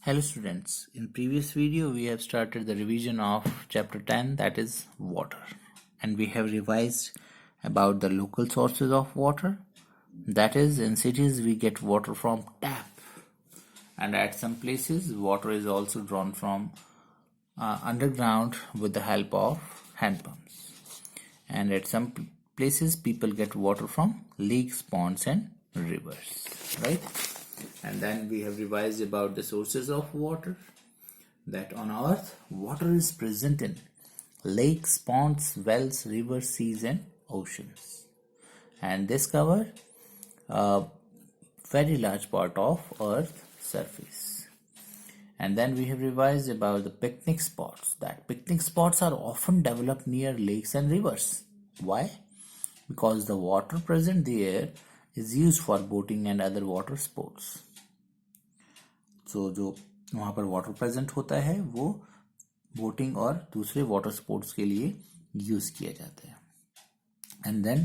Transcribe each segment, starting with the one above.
Hello students, in previous video we have started the revision of chapter 10, that is water, and we have revised about the local sources of water. That is, in cities we get water from tap, and at some places water is also drawn from underground with the help of hand pumps, and at some places people get water from lakes, ponds and rivers, right? And then we have revised about the sources of water, that on earth water is present in lakes, ponds, wells, rivers, seas and oceans, and this cover a very large part of earth's surface. And then we have revised about the picnic spots, that picnic spots are often developed near lakes and rivers. Why? Because the water present there is used for boating and other water sports. So जो वहाँ पर water present होता है वो boating और दूसरे water sports के लिए यूज किया जाता है. And then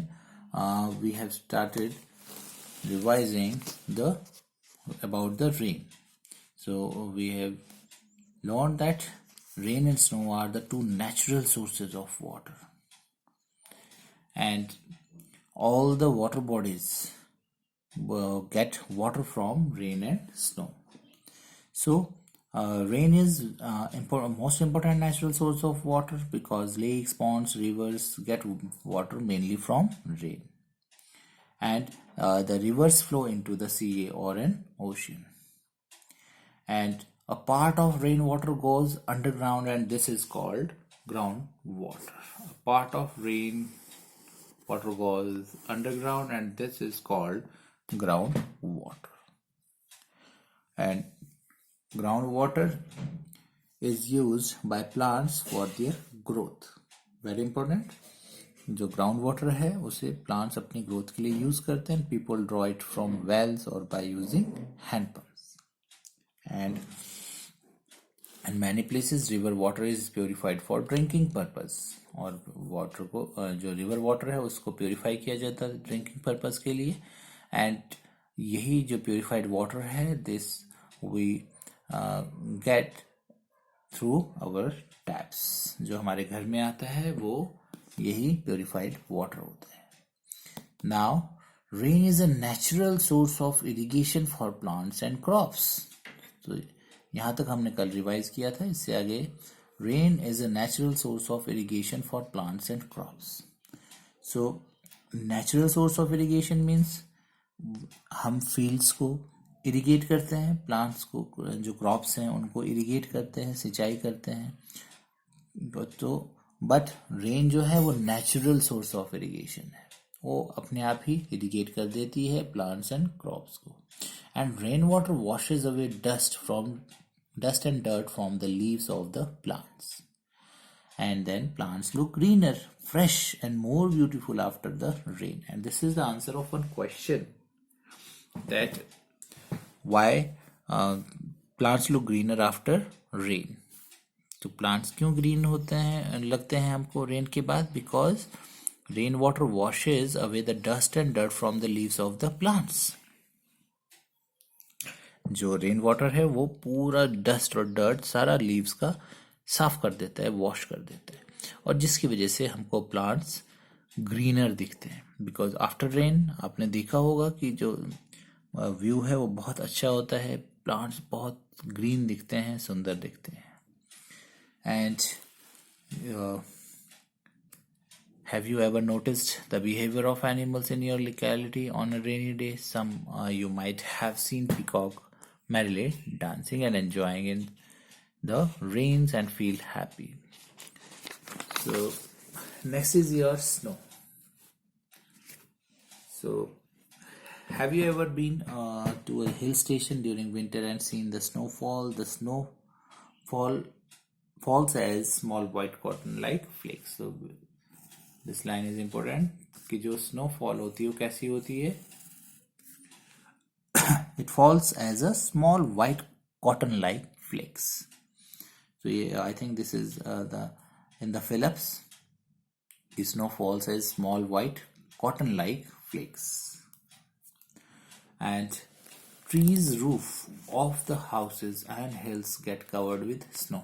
we have started revising the about the rain. So we have learned that rain and snow are the two natural sources of water, and all the water bodies get water from rain and snow. So rain is most important natural source of water because lakes, ponds, rivers get water mainly from rain, and the rivers flow into the sea or an ocean, and a part of rainwater goes underground, and this is called groundwater. A part of rainwater goes underground, and this is called groundwater. And groundwater is used by plants for their growth. Very important. जो ground water है उसे plants अपनी growth के लिए use करते हैं. People draw it from wells और by using hand pumps. And in many places river water is purified for drinking purpose. और वाटर को जो रिवर वाटर है उसको प्योरीफाई किया जाता है ड्रिंकिंग पर्पस के लिए. एंड यही जो प्योरीफाइड वाटर है this we get through our taps. जो हमारे घर में आता है वो यही प्योरीफाइड वाटर होता है. Now rain is a natural source of irrigation for plants and crops. तो यहाँ तक हमने कल रिवाइज किया था. इससे आगे rain is a natural source of irrigation for plants and crops. So natural source of irrigation means हम फील्ड्स को इरिगेट करते हैं, प्लांट्स को, जो क्रॉप्स हैं उनको इरिगेट करते हैं, सिंचाई करते हैं. तो बट रेन जो है वो नेचुरल सोर्स ऑफ इरिगेशन है, वो अपने आप ही इरिगेट कर देती है प्लांट्स एंड क्रॉप्स को. And rain water washes away dust and dirt from the leaves of the plants, and then plants look greener, fresh and more beautiful after the rain. And this is the answer of one question, that why plants look greener after rain. तो plants क्यों green होते हैं, लगते हैं हमको rain के बाद? Because rain water washes away the dust and dirt from the leaves of the plants. जो रेन वाटर है वो पूरा डस्ट और डर्ट सारा लीव्स का साफ कर देता है, वॉश कर देता है, और जिसकी वजह से हमको प्लांट्स ग्रीनर दिखते हैं. बिकॉज आफ्टर रेन आपने देखा होगा कि जो व्यू है वो बहुत अच्छा होता है, प्लांट्स बहुत ग्रीन दिखते हैं, सुंदर दिखते हैं. And have you ever noticed the behavior of animals in your locality on a rainy day? Some you might have seen peacock merrily dancing and enjoying in the rains and feel happy. So next is your snow. So have you ever been to a hill station during winter and seen the snowfall? The snowfall falls as small white cotton like flakes. So this line is important कि जो snowfall होती है वो कैसी होती है? It falls as a small white cotton like flakes. तो ये I think this is the in the Philips. Snow falls as small white cotton like flakes. And trees roof of the houses and hills get covered with snow.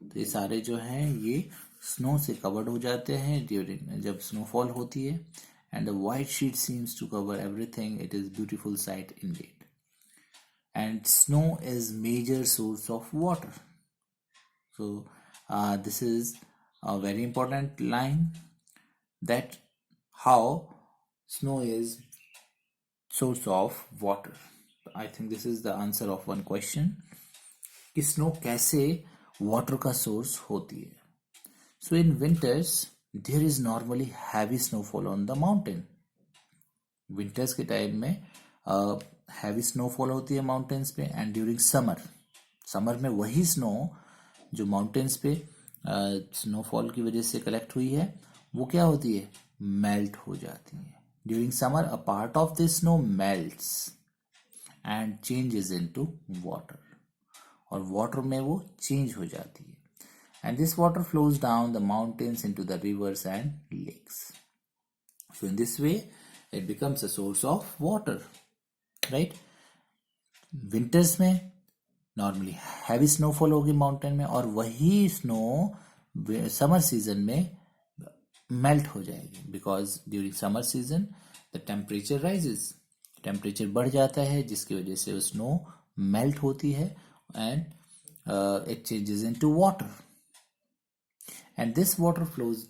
तो ये सारे जो हैं ये snow से covered हो जाते हैं ड्यूरिंग जब स्नोफॉल होती है. And the white sheet seems to cover everything. It is beautiful sight indeed. And snow is major source of water. So this is a very important line, that how snow is source of water. I think this is the answer of one question कि snow कैसे water का source होती है. So in winters there is normally heavy snowfall on the mountain. Winters के time में heavy snowfall होती है mountains पे. एंड ड्यूरिंग समर में वही स्नो जो माउंटेन्स पे स्नोफॉल की वजह से कलेक्ट हुई है वो क्या होती है, मेल्ट हो जाती है. During summer a part of the snow melts and changes into water, और वाटर में वो चेंज हो जाती है. And this water flows down the mountains into the rivers and lakes. So in this way it becomes a source of water, right. Winters में normally heavy snowfall होगी mountain में, और वही स्नो समर सीजन में melt हो जाएगी, because during summer season the temperature rises, temperature बढ़ जाता है जिसकी वजह से वो स्नो मेल्ट होती है and it changes into water, and this water flows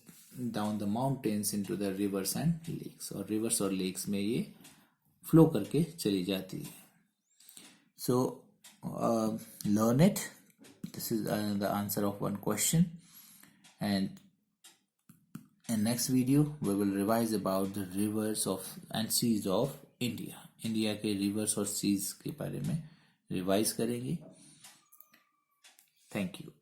down the mountains into the rivers and lakes, और rivers और lakes में ये flow करके चली जाती है. So learn it. This is the answer of one question, and in next video we will revise about the rivers of and seas of India. India के rivers और seas के बारे में रिवाइज करेंगे. Thank you.